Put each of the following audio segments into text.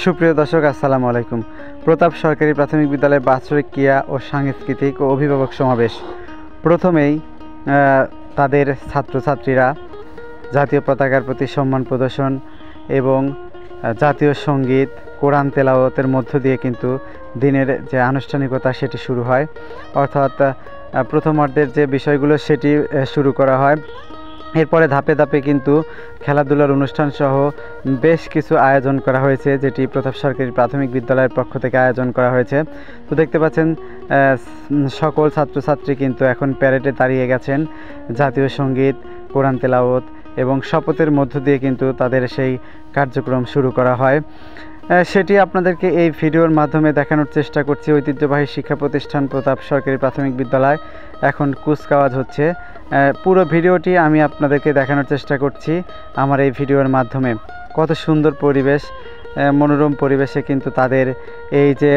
সুপ্রিয় দর্শক, আসসালামু আলাইকুম। প্রতাপ সরকারি প্রাথমিক বিদ্যালয়ে বাৎসরিক ক্রীড়া ও সাংস্কৃতিক ও অভিভাবক সমাবেশ। প্রথমেই তাদের ছাত্রছাত্রীরা জাতীয় পতাকার প্রতি সম্মান প্রদর্শন এবং জাতীয় সঙ্গীত, কোরআন তেলাওয়াতের মধ্য দিয়ে কিন্তু দিনের যে আনুষ্ঠানিকতা সেটি শুরু হয়। অর্থাৎ প্রথমার্ধের যে বিষয়গুলো সেটি শুরু করা হয়। এরপরে ধাপে ধাপে কিন্তু খেলাধুলার অনুষ্ঠান সহ বেশ কিছু আয়োজন করা হয়েছে, যেটি প্রতাপ সরকারি প্রাথমিক বিদ্যালয়ের পক্ষ থেকে আয়োজন করা হয়েছে। তো দেখতে পাচ্ছেন সকল ছাত্রছাত্রী কিন্তু এখন প্যারেডে দাঁড়িয়ে গেছেন। জাতীয় সঙ্গীত, কোরআন তেলাওয়াত এবং শপথের মধ্য দিয়ে কিন্তু তাদের সেই কার্যক্রম শুরু করা হয়। সেটি আপনাদেরকে এই ভিডিওর মাধ্যমে দেখানোর চেষ্টা করছি। ঐতিহ্যবাহী শিক্ষা প্রতিষ্ঠান প্রতাপ সরকারি প্রাথমিক বিদ্যালয় এখন কুচকাওয়াজ হচ্ছে। পুরো ভিডিওটি আমি আপনাদেরকে দেখানোর চেষ্টা করছি আমার এই ভিডিওর মাধ্যমে। কত সুন্দর পরিবেশ, মনোরম পরিবেশে কিন্তু তাদের এই যে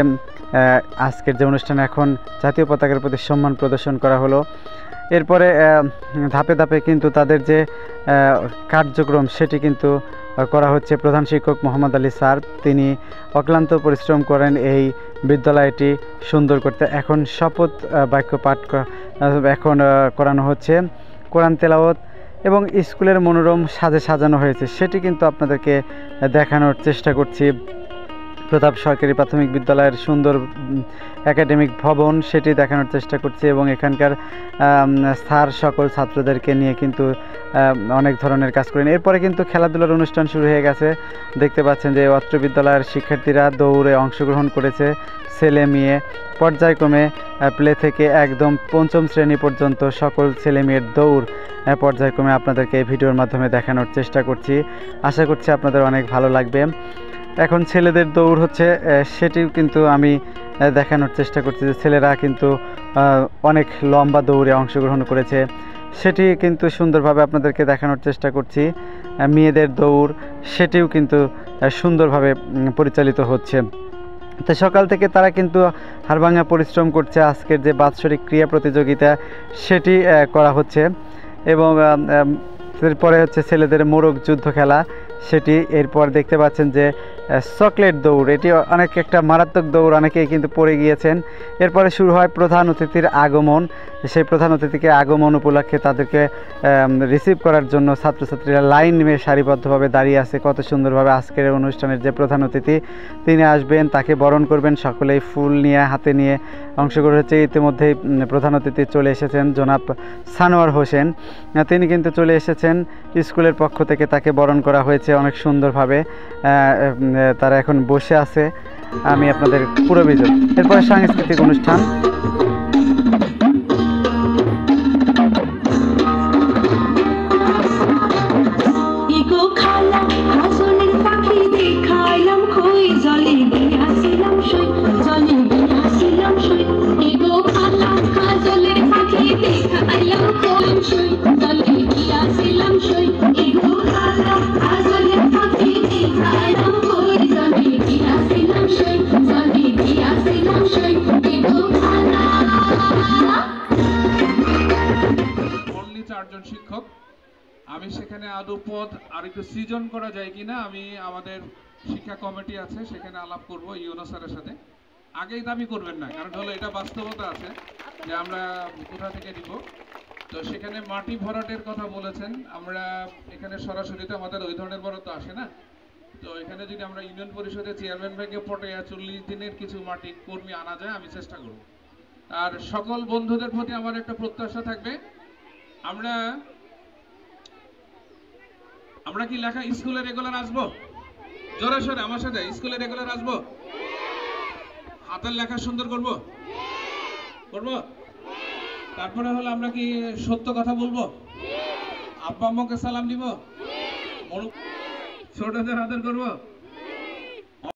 আজকের যে অনুষ্ঠানে এখন জাতীয় পতাকার প্রতি সম্মান প্রদর্শন করা হলো। এরপরে ধাপে ধাপে কিন্তু তাদের যে কার্যক্রম সেটি কিন্তু করা হচ্ছে। প্রধান শিক্ষক মোহাম্মদ আলী স্যার তিনি অক্লান্ত পরিশ্রম করেন এই বিদ্যালয়টি সুন্দর করতে। এখন শপথ বাক্য পাঠ এখন করানো হচ্ছে, কোরআন তেলাওয়াত এবং স্কুলের মনোরম সাজে সাজানো হয়েছে সেটি কিন্তু আপনাদেরকে দেখানোর চেষ্টা করছি। প্রতাপ সরকারি প্রাথমিক বিদ্যালয়ের সুন্দর একাডেমিক ভবন সেটি দেখানোর চেষ্টা করছি এবং এখানকার স্যার সকল ছাত্রদেরকে নিয়ে কিন্তু অনেক ধরনের কাজ করেন। এরপরে কিন্তু খেলাধুলার অনুষ্ঠান শুরু হয়ে গেছে। দেখতে পাচ্ছেন যে অত্র বিদ্যালয়ের শিক্ষার্থীরা দৌড়ে অংশগ্রহণ করেছে। ছেলে মেয়ে পর্যায়ক্রমে প্লে থেকে একদম পঞ্চম শ্রেণী পর্যন্ত সকল ছেলে মেয়ের দৌড় পর্যায়ক্রমে আপনাদেরকে এই ভিডিওর মাধ্যমে দেখানোর চেষ্টা করছি। আশা করছি আপনাদের অনেক ভালো লাগবে। এখন ছেলেদের দৌড় হচ্ছে, সেটিও কিন্তু আমি দেখানোর চেষ্টা করছি যে ছেলেরা কিন্তু অনেক লম্বা দৌড়ে অংশগ্রহণ করেছে, সেটি কিন্তু সুন্দরভাবে আপনাদেরকে দেখানোর চেষ্টা করছি। মেয়েদের দৌড় সেটিও কিন্তু সুন্দরভাবে পরিচালিত হচ্ছে। তো সকাল থেকে তারা কিন্তু হাড়ভাঙা পরিশ্রম করছে। আজকের যে বাৎসরিক ক্রীড়া প্রতিযোগিতা সেটি করা হচ্ছে এবং এরপরে হচ্ছে ছেলেদের মোরগ যুদ্ধ খেলা সেটি। এরপর দেখতে পাচ্ছেন যে চকলেট দৌড়, এটি অনেক একটা মারাত্মক দৌড়, অনেকেই কিন্তু পড়ে গিয়েছেন। এরপরে শুরু হয় প্রধান অতিথির আগমন। সেই প্রধান অতিথিকে আগমন উপলক্ষে তাদেরকে রিসিভ করার জন্য ছাত্রছাত্রীরা লাইন নিয়ে সারিবদ্ধভাবে দাঁড়িয়ে আছে। কত সুন্দরভাবে আজকের অনুষ্ঠানের যে প্রধান অতিথি তিনি আসবেন, তাকে বরণ করবেন, সকলেই ফুল নিয়ে হাতে নিয়ে অংশগ্রহণ হচ্ছে। ইতিমধ্যেই প্রধান অতিথি চলে এসেছেন জনাব সানোয়ার হোসেন, তিনি কিন্তু চলে এসেছেন। স্কুলের পক্ষ থেকে তাকে বরণ করা হয়েছে অনেক সুন্দরভাবে। তারা এখন বসে আছে, আমি আপনাদের পুরো ভিডিও। এরপরে সাংস্কৃতিক অনুষ্ঠান। শিক্ষক আমি সেখানে আদৌ পদ আর একটু সৃজন করা যায় কিনা আমি আমাদের শিক্ষা কমিটি আছে সেখানে আলাপ করব ইউনো স্যারের সাথে। আগেই দাবি করবেন না, কারণ হলো এটা বাস্তবতা আছে যে আমরা কোথা থেকে দিব। তো সেখানে মাটি ভরাটের কথা বলেছেন, আমরা এখানে সরাসরি তো আমাদের ওই ধরনের বরাদ্দ আসে না। তো এখানে যদি আমরা ইউনিয়ন পরিষদের চেয়ারম্যান ভাইকে পটাইয়া 40 দিনের কিছু মাটি কর্মী আনা যায় আমি চেষ্টা করব। আর সকল বন্ধুদের প্রতি আমার একটা প্রত্যাশা থাকবে, আমরা কি লেখা স্কুলে রেগুলার আসবো? জোরে সোরে আমার সাথে স্কুলে রেগুলার আসবো, হাতের লেখা সুন্দর করব। তারপরে হলো আমরা কি সত্য কথা বলবো, আব্বা আম্মাকে সালাম দিব, ছোটদের আদর করবো।